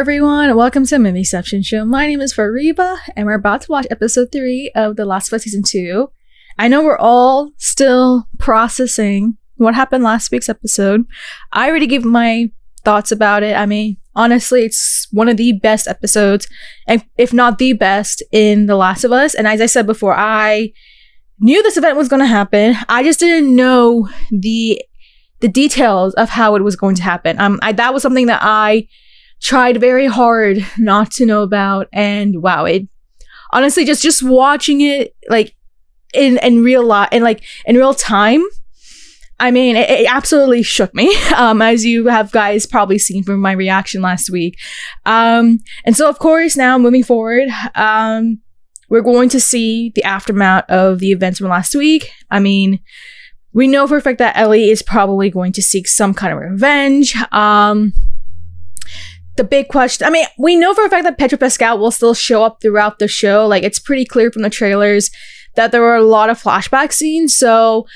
everyone, welcome to Mimiception Show. My name is Fariba, and we're about to watch episode 3 of The Last of Us Season 2. I know we're all still processing what happened last week's episode. I already gave my thoughts about it. I mean, honestly, it's one of the best episodes, and if not the best, in The Last of Us. And as I said before, I knew this event was going to happen. I just didn't know the details of how it was going to happen. That was something that I tried very hard not to know about, and wow, it honestly just watching it like in real life and like in real time. I mean, it absolutely shook me, as you have guys probably seen from my reaction last week. And so, of course, now moving forward, we're going to see the aftermath of the events from last week. I mean, we know for a fact that Ellie is probably going to seek some kind of revenge. The big question, I mean, we know for a fact that Pedro Pascal will still show up throughout the show. Like, it's pretty clear from the trailers that there were a lot of flashback scenes. So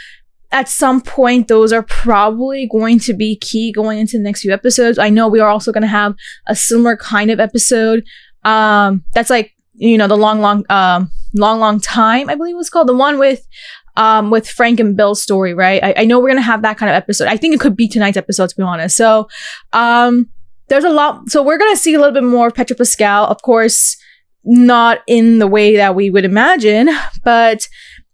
at some point, those are probably going to be key going into the next few episodes. I know we are also going to have a similar kind of episode. That's like, you know, the long time, I believe it was called. The one with Frank and Bill's story, right? I know we're going to have that kind of episode. I think it could be tonight's episode, to be honest. So, there's a lot. So we're going to see a little bit more of Pedro Pascal. Of course, not in the way that we would imagine, but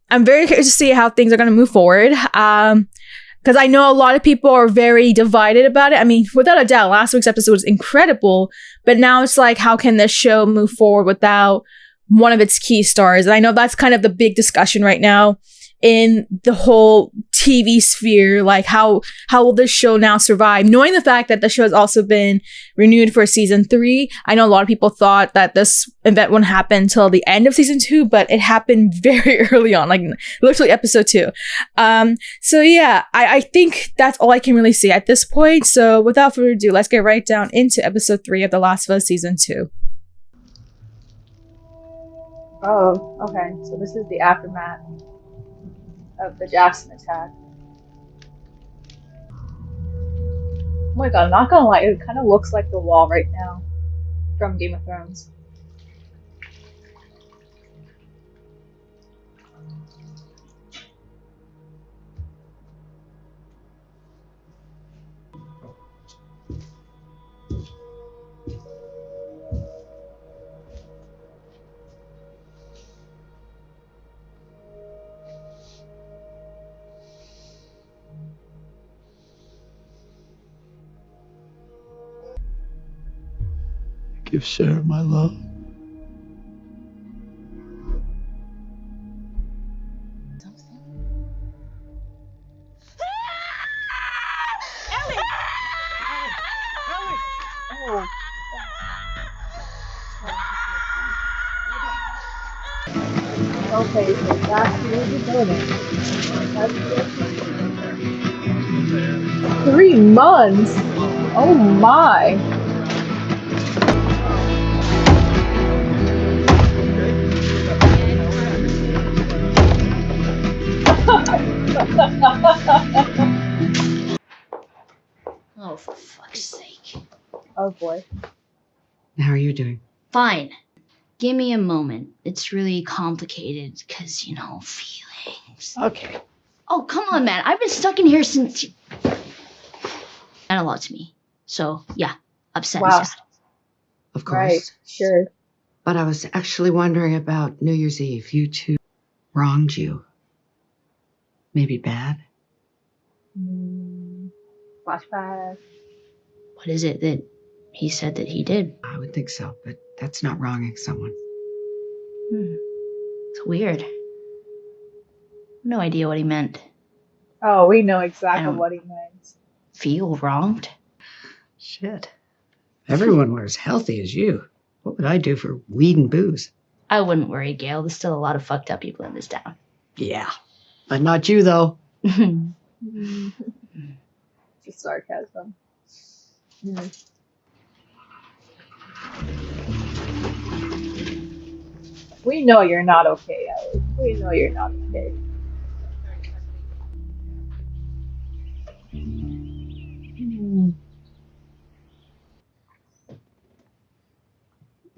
I'm very curious to see how things are going to move forward. Because I know a lot of people are very divided about it. I mean, without a doubt, last week's episode was incredible, but now it's like, how can this show move forward without one of its key stars? And I know that's kind of the big discussion right now in the whole TV sphere. Like, how will this show now survive? Knowing the fact that the show has also been renewed for season 3. I know a lot of people thought that this event wouldn't happen until the end of season 2, but it happened very early on, like literally episode 2. So yeah, I think that's all I can really see at this point. So without further ado, let's get right down into episode 3 of The Last of Us season 2. Oh, okay. So this is the aftermath of the Jackson attack. Oh my god, I'm not gonna lie, it kind of looks like the wall right now from Game of Thrones. Give Sarah my love. Ellie! Ellie! Oh. Okay, so that's where we're going. 3 months? Oh my! Oh, for fuck's sake. Oh boy. How are you doing? Fine. Give me a moment. It's really complicated because, you know, feelings. Okay. Oh, come on, man. I've been stuck in here since you... Meant a lot to me. So, yeah. Upset Wow. and sad. Of course. Right, sure. But I was actually wondering about New Year's Eve. You two wronged you. Maybe bad? Flashback. What is it that he said that he did? I would think so, but that's not wronging someone. It's weird. No idea what he meant. Oh, we know I exactly don't- what he meant. Feel wronged? Shit. Everyone were as healthy as you. What would I do for weed and booze? I wouldn't worry, Gail. There's still a lot of fucked up people in this town. Yeah. But not you, though. Just sarcasm. We know you're not okay, Ellie. We know you're not okay.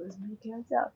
was making a duck.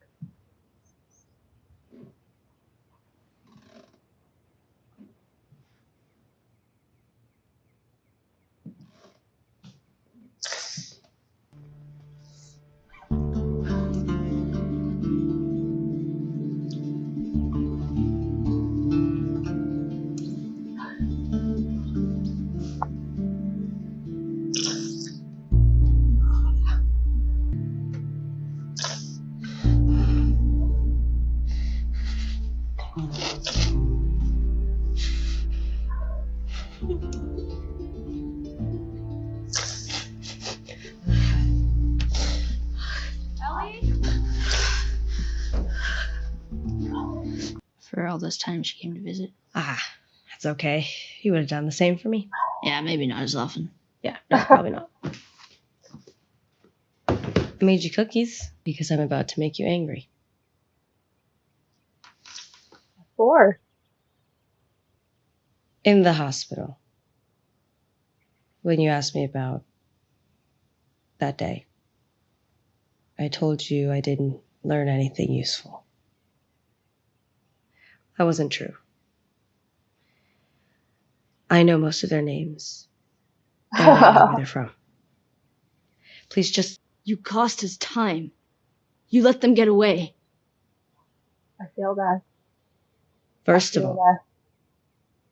For all this time she came to visit. Ah, that's okay. You would have done the same for me. Yeah, maybe not as often. Yeah, no, probably not. I made you cookies because I'm about to make you angry. 4. In the hospital, when you asked me about that day, I told you I didn't learn anything useful. That wasn't true. I know most of their names, and I know where they're from. Please just... You cost us time. You let them get away. I feel that. First I of feel all,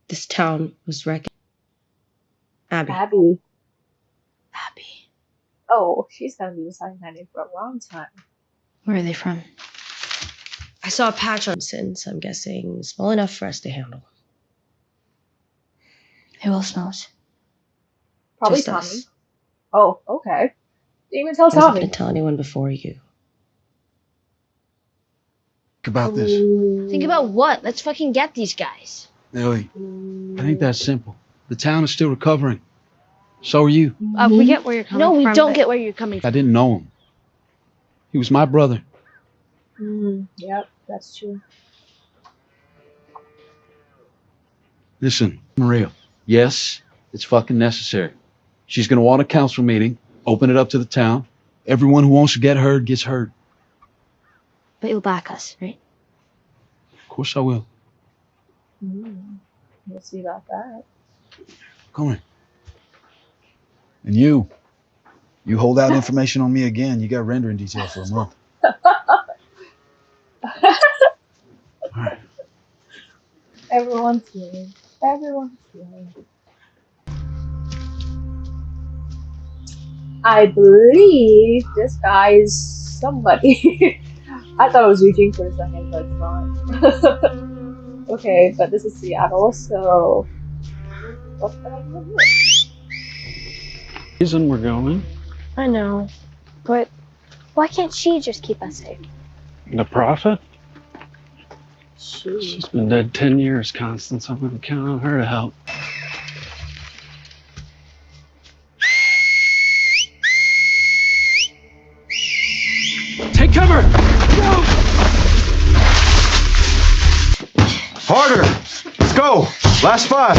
this town was wrecked. that. Abby. Abby. Abby. Oh, she's gonna be beside Nanny for a long time. Where are they from? I saw a patch on Sins, I'm guessing small enough for us to handle. Who else knows? Probably Just Tommy. us. Oh, okay. Didn't even tell I wasn't Tommy. going to tell anyone before you. Think about this. Think about what? Let's fucking get these guys. Ellie, it ain't that simple. The town is still recovering. So are you. We get where you're coming from. No, we don't get where you're coming I from. didn't know him. He was my brother. Yep, that's true. Listen, Maria. Yes, it's fucking necessary. She's gonna want a council meeting, open it up to the town. Everyone who wants to get heard gets heard. But you'll back us, right? Of course I will. We'll see about that. Come here. And you hold out information on me again, you got rendering detail for a month. All right. Everyone's healing. Everyone's healing. I believe this guy is somebody. I thought it was Eugene for a second, but it's not. Okay, but this is Seattle, so what's the hell is this? Reason we're going. I know, but why can't she just keep us safe? The prophet? Shoot. She's been dead 10 years, Constance. I'm gonna count on her to help. Take cover! No! Harder! Let's go! Last 5.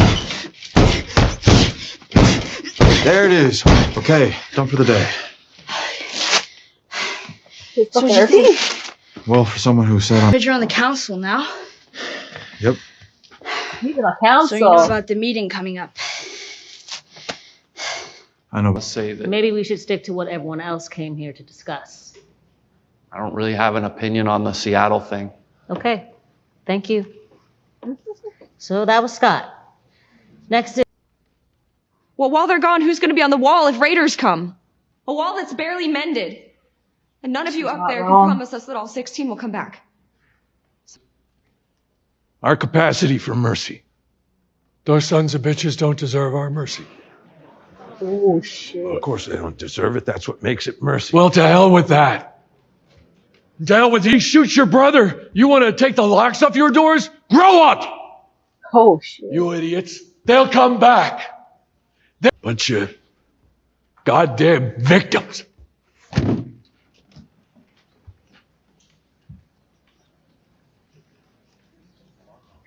There it is. Okay, done for the day. Physical So what do you therapy? think? Well, for someone who said But you're on the council now. Yep. He's in a council. So you know about the meeting coming up. I know. Let's say that Maybe we should stick to what everyone else came here to discuss. I don't really have an opinion on the Seattle thing. Okay, thank you. So that was Scott. Next is... Well, while they're gone, who's going to be on the wall if raiders come? A wall that's barely mended. And none of you up there can promise us that all 16 will come back. Our capacity for mercy. Those sons of bitches don't deserve our mercy. Oh shit. Of course they don't deserve it. That's what makes it mercy. Well, to hell with that. To hell with he shoots your brother. You want to take the locks off your doors? Grow up! Oh shit. You idiots. They'll come back. They're a bunch of goddamn victims.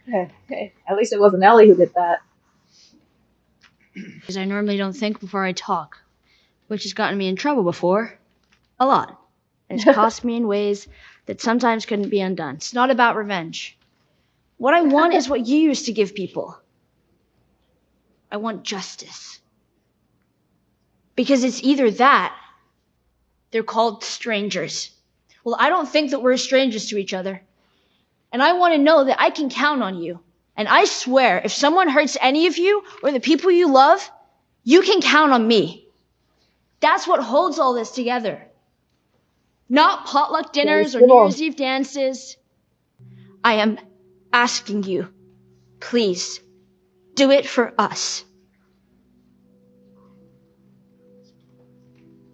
Okay. At least it wasn't Ellie who did that. Because I normally don't think before I talk. Which has gotten me in trouble before. A lot. and it's cost me in ways that sometimes couldn't be undone. It's not about revenge. What I want is what you used to give people. I want justice. Because it's either that, they're called strangers. Well, I don't think that we're strangers to each other. And I want to know that I can count on you. And I swear, if someone hurts any of you or the people you love, you can count on me. That's what holds all this together. Not potluck dinners or New Year's Eve dances. I am asking you, please, do it for us.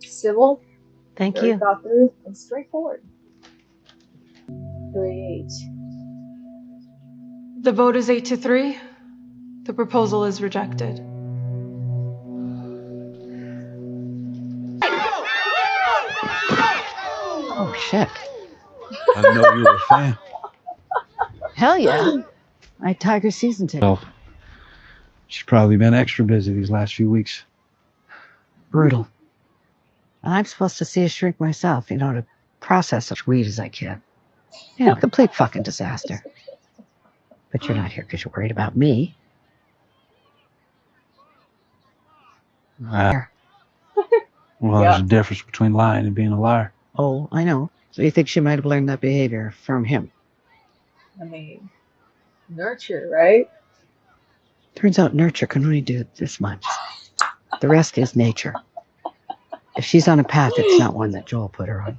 Civil. Thank very you. thought through and straightforward. 3-8. The vote is 8-3. The proposal is rejected. Oh, shit. I know you were a fan. Hell yeah. I had Tiger season ticket. So, she's probably been extra busy these last few weeks. Brutal. I'm supposed to see a shrink myself, to process as much weed as I can. Complete fucking disaster. But you're not here because you're worried about me. Well, there's a difference between lying and being a liar. Oh, I know. So you think she might have learned that behavior from him? I mean, nurture, right? Turns out nurture can only do this much. The rest is nature. If she's on a path, it's not one that Joel put her on.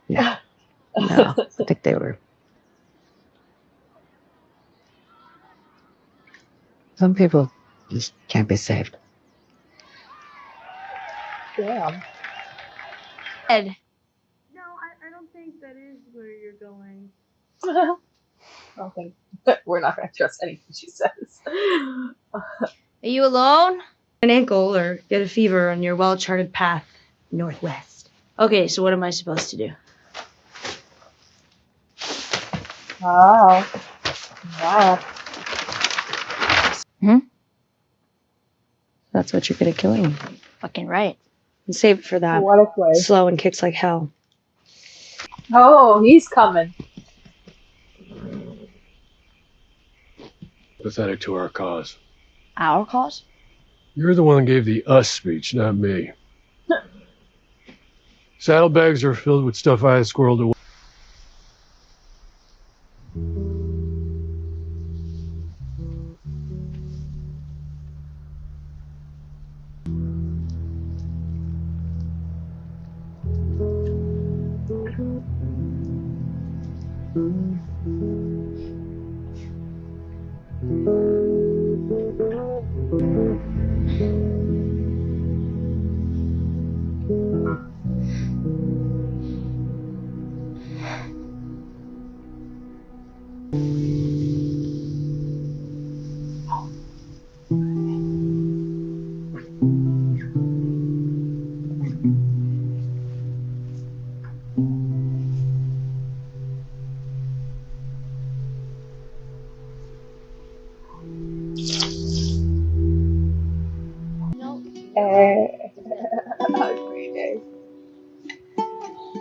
Yeah. No, I think they were. Some people just can't be saved. Damn. Ed. No, I don't think that is where you're going. I don't think we're not going to trust anything she says. Are you alone? An ankle or get a fever on your well-charted path northwest. Okay, so what am I supposed to do? Wow. Wow. That's what you're good at killing. Fucking right. And save it for that. What a play. Slow and kicks like hell. Oh, he's coming. Pathetic to our cause. Our cause? You're the one that gave the us speech, not me. Saddlebags are filled with stuff I had squirreled away.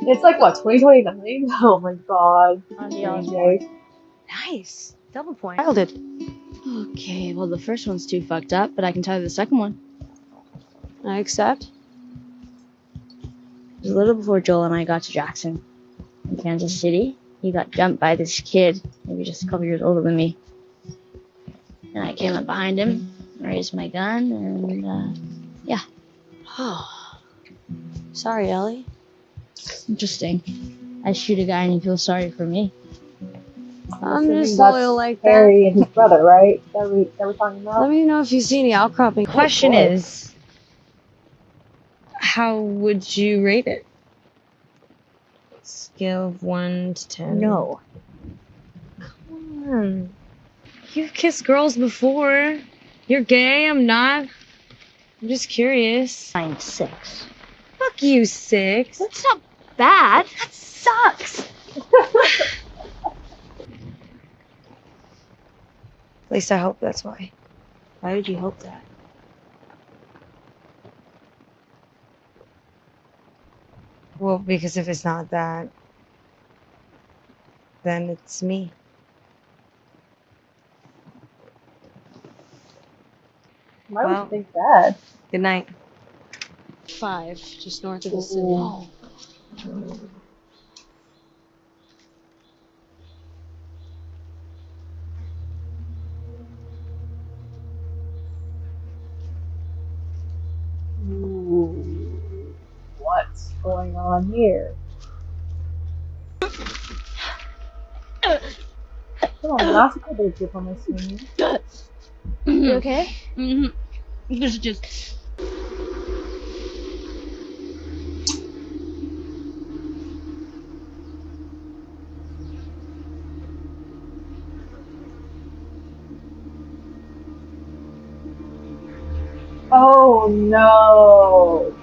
It's like what, 2029? Oh my god. Nice. Double point. Nailed it. Okay, well the first one's too fucked up, but I can tell you the second one. I accept. It was a little before Joel and I got to Jackson. In Kansas City, he got jumped by this kid, maybe just a couple years older than me. And I came up behind him, raised my gun, and yeah. Oh. Sorry, Ellie. Interesting. I shoot a guy and he feels sorry for me. I'm just that's loyal like Harry that. and his brother, right? That we're talking about? Let me know if you see any outcropping. Question boy. is, how would you rate it? Scale of 1 to 10. No. Come on. You've kissed girls before. You're gay, I'm not. I'm just curious. 9-6. Fuck you, 6. That's not bad. That sucks. At least I hope that's why. Why would you hope that? Well, because if it's not that, then it's me. Why would you think that? Good night. 5, just north of the city. Ooh. Ooh. What's going on here? Come on, last couple of people on my screen. You okay? Mm-hmm. This is just... Oh no!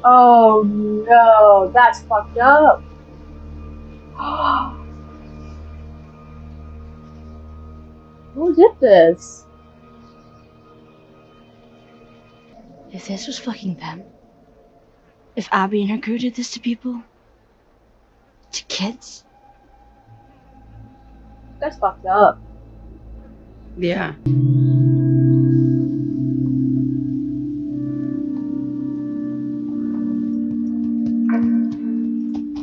Oh no! That's fucked up! Who did this? If this was fucking them, if Abby and her crew did this to people, to kids, That's fucked up. Yeah.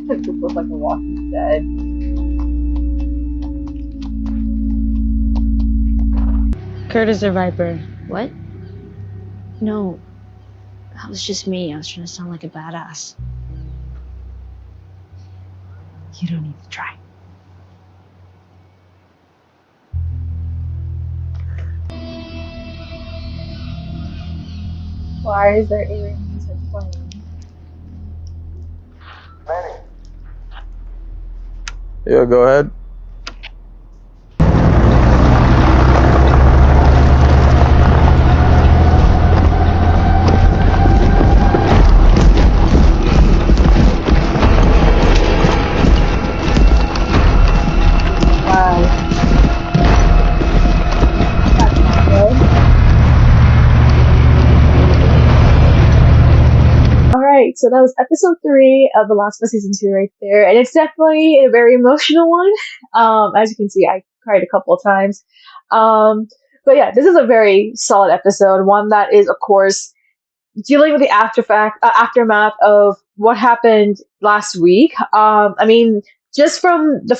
This looks like a Walking Dead. Curtis or Viper? what? No, that was just me. I was trying to sound like a badass. You don't need to try. Why is there eerie music playing? Yeah, go ahead. Wow. That's not good. Alright, so that was episode 3 of The Last of Us Season 2 right there, and it's definitely a very emotional one. As you can see, I cried a couple of times. But yeah, this is a very solid episode, one that is, of course, dealing with the aftermath of what happened last week. I mean, just from the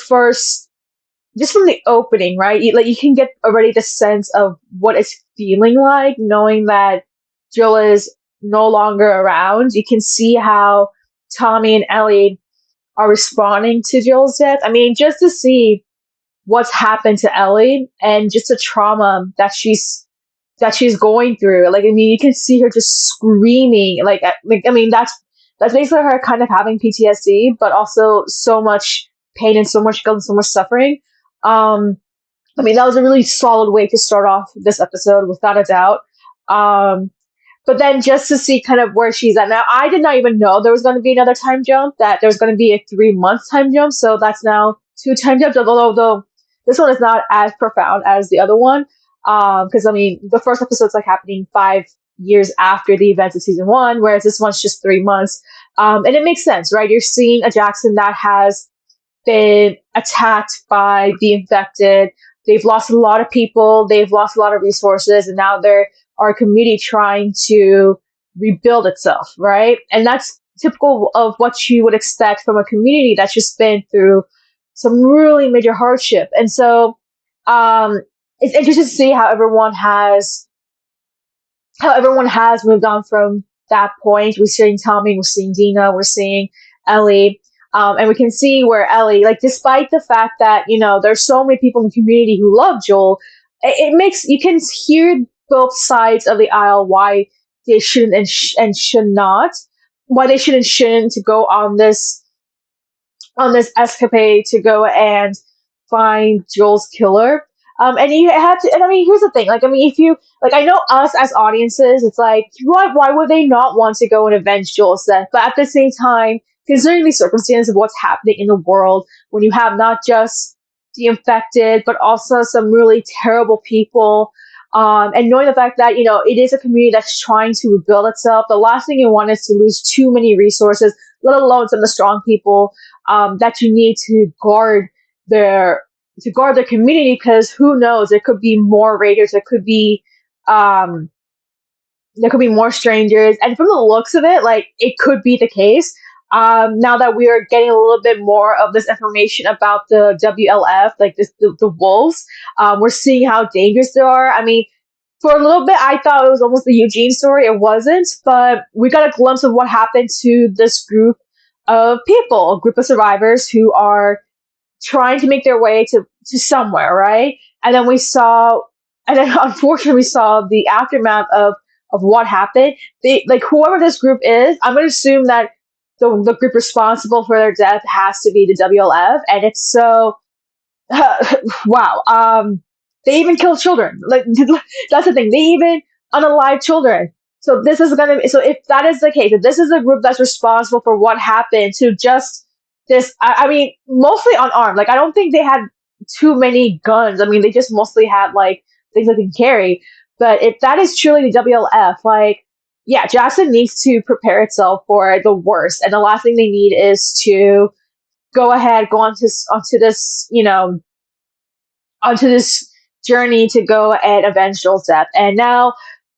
opening, right? You can get already the sense of what it's feeling like, knowing that Jill is no longer around. You can see how Tommy and Ellie are responding to Jill's death. I mean, just to see what's happened to Ellie and just the trauma that she's going through. Like, I mean, you can see her just screaming. I mean, that's basically her kind of having PTSD, but also so much pain and so much guilt and so much suffering. I mean, that was a really solid way to start off this episode, without a doubt. But then just to see kind of where she's at now, I did not even know there was going to be another time jump, that there was going to be a 3-month time jump. So that's now 2 time jumps, although this one is not as profound as the other one. Because, I mean, the first episode's like happening 5 years after the events of season 1, whereas this one's just 3 months. And it makes sense, right? You're seeing a Jackson that has been attacked by the infected. They've lost a lot of people. They've lost a lot of resources. And now they're our community trying to rebuild itself, right? And that's typical of what you would expect from a community that's just been through some really major hardship. And so it's interesting to see how everyone has moved on from that point. We're seeing Tommy, we're seeing Dina, we're seeing Ellie. And we can see where Ellie, like, despite the fact that, you know, there's so many people in the community who love Joel, it makes, you can hear both sides of the aisle why they shouldn't and should not, why they should and shouldn't to go on this escapade to go and find Joel's killer. And you have to, and I mean, here's the thing, like, I mean, if you, like, I know us as audiences, it's like, why would they not want to go and avenge Joel's death? But at the same time, considering the circumstances of what's happening in the world, when you have not just the infected, but also some really terrible people And knowing the fact that, it is a community that's trying to rebuild itself, the last thing you want is to lose too many resources, let alone some of the strong people that you need to guard their community, because who knows, there could be more raiders, there could be more strangers, and from the looks of it, like, it could be the case. Now that we are getting a little bit more of this information about the WLF, like the wolves, we're seeing how dangerous they are. I mean, for a little bit, I thought it was almost the Eugene story. It wasn't, but we got a glimpse of what happened to this group of people, a group of survivors who are trying to make their way to somewhere, right? And then unfortunately we saw the aftermath of what happened. They, like, whoever this group is, I'm going to assume that the group responsible for their death has to be the WLF, and it's so wow. They even kill children. Like, that's the thing. They even unalive children. So this is gonna. So if that is the case, if this is a group that's responsible for what happened to just this, I mean, mostly unarmed. Like, I don't think they had too many guns. I mean, they just mostly had, like, things that they can carry. But if that is truly the WLF, like, yeah, Jackson needs to prepare itself for the worst, and the last thing they need is to go onto this, onto this journey to go and avenge Joel's death. And now,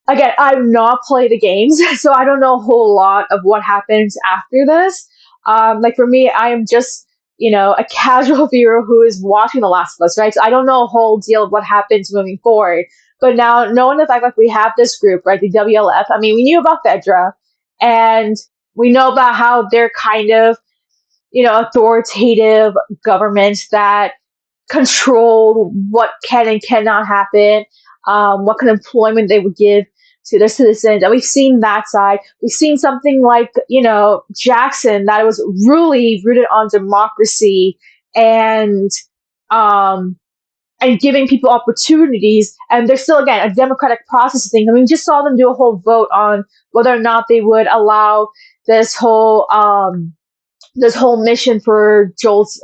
again, I've not played the games, so I don't know a whole lot of what happens after this. Like, for me, I am just, a casual viewer who is watching The Last of Us, right? So I don't know a whole deal of what happens moving forward. But now, knowing the fact that we have this group, right, the WLF, I mean, we knew about Fedra, and we know about how they're kind of, authoritative governments that control what can and cannot happen, what kind of employment they would give to their citizens. And we've seen that side. We've seen something like, Jackson, that was really rooted on democracy and giving people opportunities. And there's still, again, a democratic process of things. I mean, we just saw them do a whole vote on whether or not they would allow this whole mission for Joel's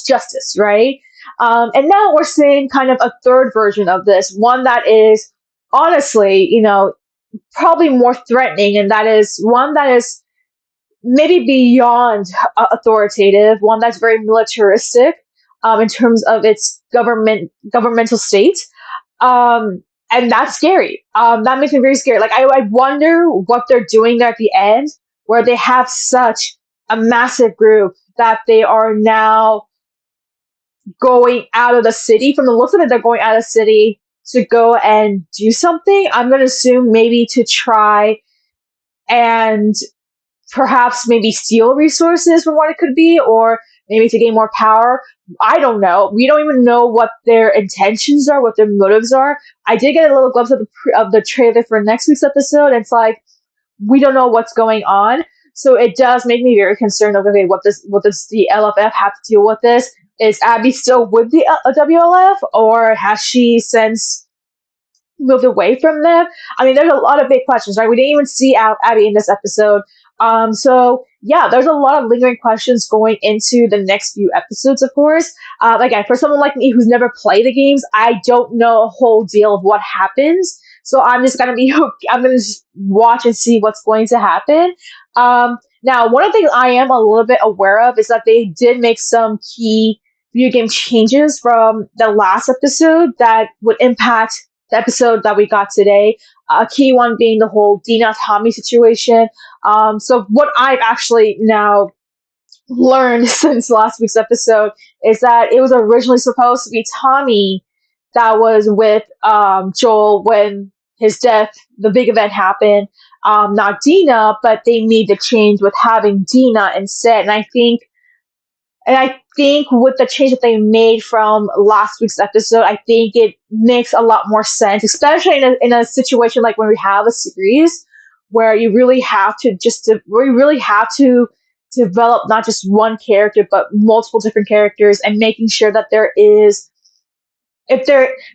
justice, right? And now we're seeing kind of a third version of this, one that is honestly, probably more threatening, and that is one that is maybe beyond authoritative, one that's very militaristic in terms of its governmental state. And that's scary. That makes me very scared. Like, I wonder what they're doing there at the end, where they have such a massive group that they are now going out of the city. From the looks of it, they're going out of the city to go and do something. I'm going to assume maybe to try and perhaps maybe steal resources from what it could be, or maybe to gain more power. I don't know. We don't even know what their intentions are, what their motives are. I did get a little glimpse of the trailer for next week's episode, and it's like, we don't know what's going on. So it does make me very concerned of, okay, what does the LFF have to deal with this? Is Abby still with the WLF, or has she since moved away from them? I mean, there's a lot of big questions, right? We didn't even see Abby in this episode. So yeah, there's a lot of lingering questions going into the next few episodes, of course. Again, for someone like me who's never played the games, I don't know a whole deal of what happens. So I'm just going to just watch and see what's going to happen. Now, one of the things I am a little bit aware of is that they did make some key video game changes from the last episode that would impact the episode that we got today. A key one being the whole Dina Tommy situation. So what I've actually now learned since last week's episode is that it was originally supposed to be Tommy that was with Joel when his death, the big event happened, not Dina, but they made the change with having Dina instead. And I think with the change that they made from last week's episode, I think it makes a lot more sense, especially in a situation like when we have a series where you really have to develop not just one character but multiple different characters, and making sure that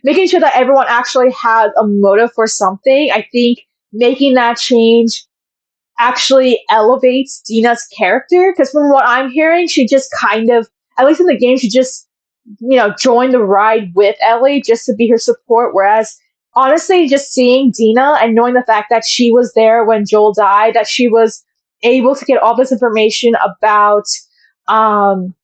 making sure that everyone actually has a motive for something. I think making that change actually elevates Dina's character, because from what I'm hearing, she just kind of, at least in the game, she just, joined the ride with Ellie just to be her support, whereas honestly, just seeing Dina and knowing the fact that she was there when Joel died, that she was able to get all this information um,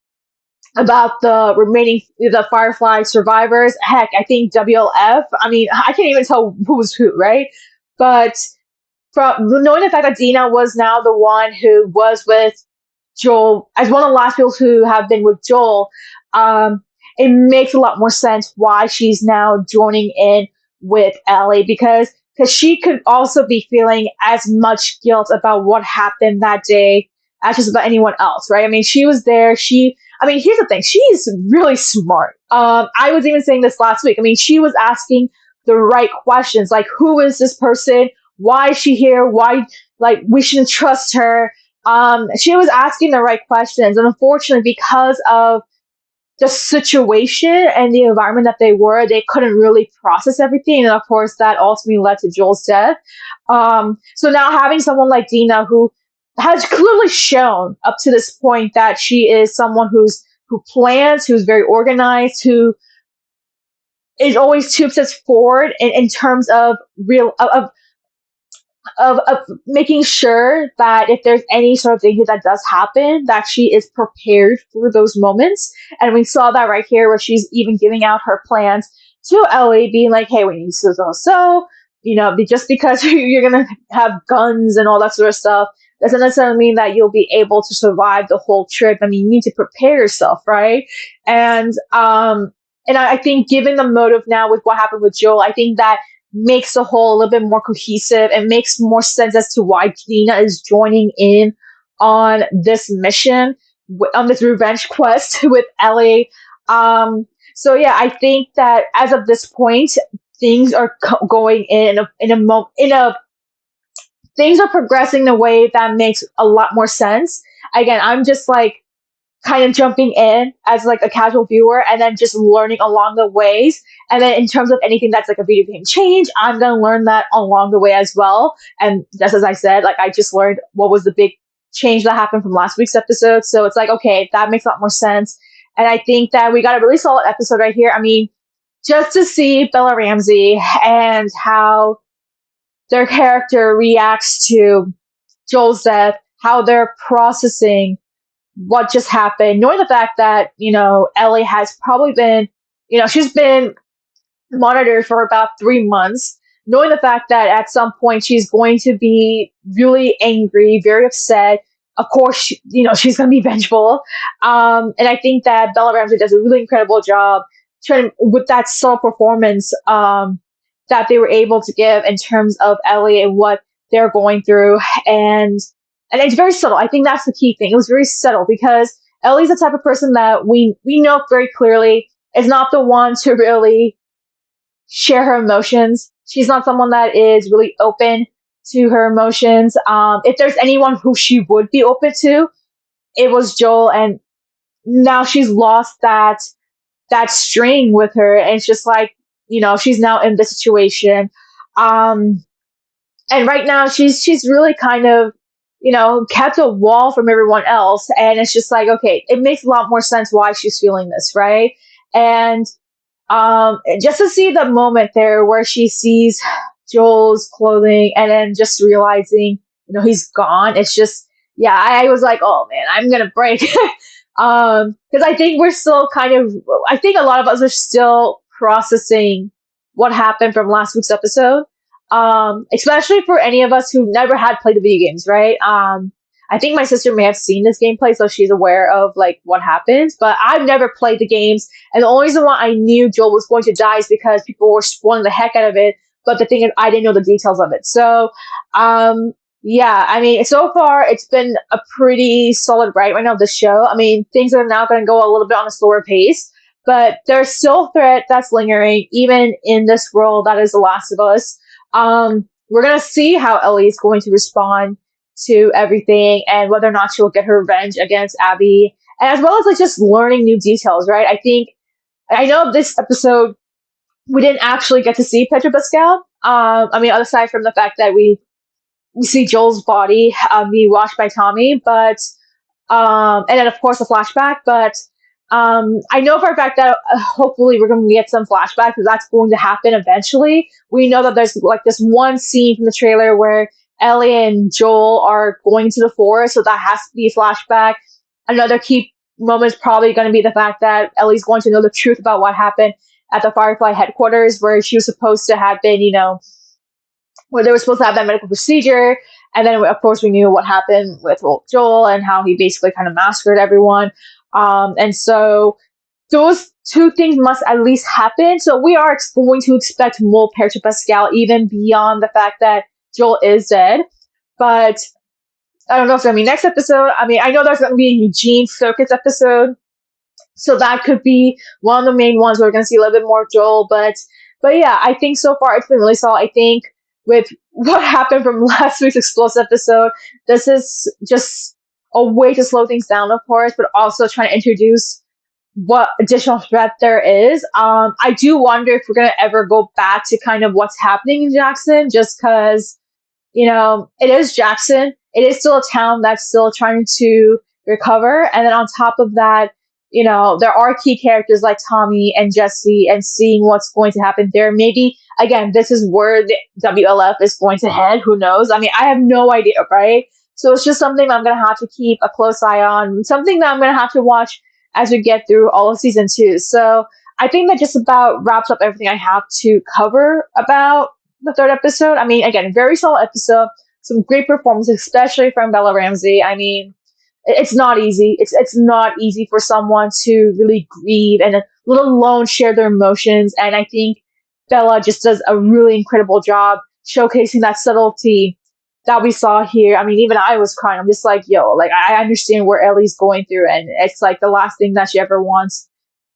about the Firefly survivors. Heck, I think WLF. I mean, I can't even tell who was who, right? But from knowing the fact that Dina was now the one who was with Joel, as one of the last people who have been with Joel, it makes a lot more sense why she's now joining in with Ellie, because she could also be feeling as much guilt about what happened that day as just about anyone else, right? I mean, she was there. I mean, here's the thing. She's really smart. I was even saying this last week. I mean, she was asking the right questions, like, who is this person? Why is she here? Why, like, we shouldn't trust her. She was asking the right questions, and unfortunately, because of the situation and the environment that they couldn't really process everything, and of course, that ultimately led to Joel's death. So now having someone like Dina, who has clearly shown up to this point that she is someone who plans, who's very organized, who is always 2 steps forward in terms of of making sure that if there's any sort of danger that does happen, that she is prepared for those moments. And we saw that right here, where she's even giving out her plans to Ellie, being like, hey, we need so, just because you're going to have guns and all that sort of stuff doesn't necessarily mean that you'll be able to survive the whole trip. I mean, you need to prepare yourself, right? And I think given the motive now with what happened with Joel, I think that makes the whole a little bit more cohesive and makes more sense as to why Dina is joining in on this mission, on this revenge quest with Ellie. So yeah, I think that as of this point, things are going things are progressing in a way that makes a lot more sense. Again, I'm just like kind of jumping in as like a casual viewer and then just learning along the ways. And then in terms of anything that's like a video game change, I'm going to learn that along the way as well. And just as I said, like I just learned what was the big change that happened from last week's episode. So it's like, okay, that makes a lot more sense. And I think that we got a really solid episode right here. I mean, just to see Bella Ramsey and how their character reacts to Joel's death, how they're processing what just happened, knowing the fact that, Ellie has probably been, she's been monitored for about 3 months, knowing the fact that at some point she's going to be really angry, very upset. Of course, she's going to be vengeful. And I think that Bella Ramsey does a really incredible job with that subtle performance that they were able to give in terms of Ellie and what they're going through. And it's very subtle. I think that's the key thing. It was very subtle because Ellie's the type of person that we know very clearly is not the one to really share her emotions. She's not someone that is really open to her emotions. If there's anyone who she would be open to, it was Joel, and now she's lost that string with her, and it's just like, she's now in this situation. And right now she's really kind of, kept a wall from everyone else. And it's just like, okay, it makes a lot more sense why she's feeling this, right? And just to see the moment there where she sees Joel's clothing and then just realizing, he's gone. It's just, yeah, I was like, oh man, I'm going to break. Because I think we're still I think a lot of us are still processing what happened from last week's episode. Especially for any of us who never had played the video games, right? I think my sister may have seen this gameplay, so she's aware of like what happens, but I've never played the games, and the only reason why I knew Joel was going to die is because people were spoiling the heck out of it, but the thing is, I didn't know the details of it. So, yeah, I mean, so far, it's been a pretty solid ride right now of the show. I mean, things are now going to go a little bit on a slower pace, but there's still a threat that's lingering, even in this world that is The Last of Us. We're going to see how Ellie is going to respond to everything and whether or not she'll get her revenge against Abby, and as well as like just learning new details, right? I know this episode we didn't actually get to see Pedro Pascal. I mean, aside from the fact that we see Joel's body be washed by Tommy, but and then of course the flashback, but I know for a fact that hopefully we're going to get some flashbacks because that's going to happen eventually. We know that there's like this one scene from the trailer where Ellie and Joel are going to the forest, so that has to be a flashback. Another key moment is probably going to be the fact that Ellie's going to know the truth about what happened at the Firefly headquarters, where she was supposed to have been, where they were supposed to have that medical procedure. And then, of course, we knew what happened with Joel and how he basically kind of massacred everyone. And so those two things must at least happen. So we are going to expect more Pedro Pascal, even beyond the fact that Joel is dead. But I don't know if it's going to be next episode. I mean, I know there's going to be a Eugene Circus episode. So that could be one of the main ones where we're going to see a little bit more of Joel. But yeah, I think so far it's been really solid. I think with what happened from last week's explosive episode, this is just a way to slow things down, of course, but also trying to introduce what additional threat there is. I do wonder if we're going to ever go back to kind of what's happening in Jackson, just because, it is Jackson. It is still a town that's still trying to recover. And then on top of that, there are key characters like Tommy and Jesse, and seeing what's going to happen there. Maybe, again, this is where the WLF is going to head. Who knows? I mean, I have no idea, right? So it's just something I'm going to have to keep a close eye on, something that I'm going to have to watch as we get through all of season 2. So I think that just about wraps up everything I have to cover about the 3rd episode. I mean, again, very solid episode. Some great performances, especially from Bella Ramsey. I mean, it's not easy. It's not easy for someone to really grieve and let alone share their emotions. And I think Bella just does a really incredible job showcasing that subtlety that we saw here. I mean, even I was crying. I'm just like, yo, like, I understand where Ellie's going through, and it's like the last thing that she ever wants.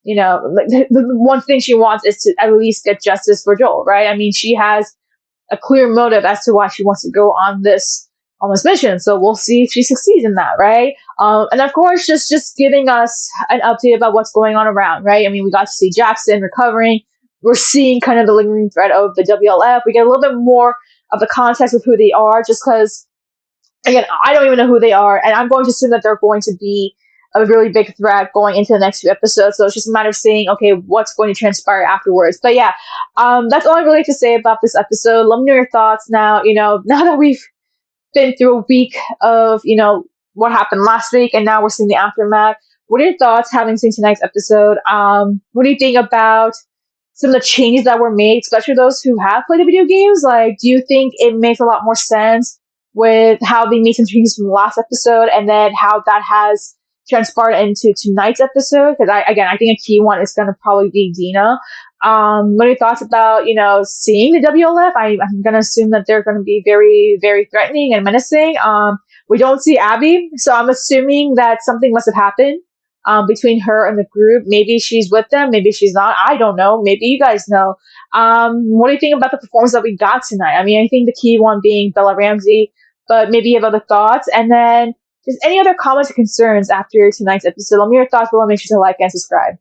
Like the one thing she wants is to at least get justice for Joel, right? I mean, she has a clear motive as to why she wants to go on this mission. So we'll see if she succeeds in that, right? And of course, just giving us an update about what's going on around, right? I mean, we got to see Jackson recovering. We're seeing kind of the lingering threat of the WLF. We get a little bit more of the context of who they are, just because, again, I don't even know who they are, and I'm going to assume that they're going to be a really big threat going into the next few episodes. So it's just a matter of seeing, okay, what's going to transpire afterwards. But yeah, that's all I really have to say about this episode. Let me know your thoughts now. Now that we've been through a week of, what happened last week, and now we're seeing the aftermath. What are your thoughts having seen tonight's episode? What do you think about some of the changes that were made, especially those who have played the video games? Like, do you think it makes a lot more sense with how they made some changes from the last episode, and then how that has transpired into tonight's episode? Because I think a key one is going to probably be Dina. What are your thoughts about, seeing the WLF? I'm going to assume that they're going to be very, very threatening and menacing. We don't see Abby, so I'm assuming that something must have happened between her and the group. Maybe she's with them, maybe she's not. I don't know. Maybe you guys know. What do you think about the performance that we got tonight? I mean, I think the key one being Bella Ramsey, but maybe you have other thoughts. And then just any other comments or concerns after tonight's episode. Let me know your thoughts below. Make sure to like and subscribe.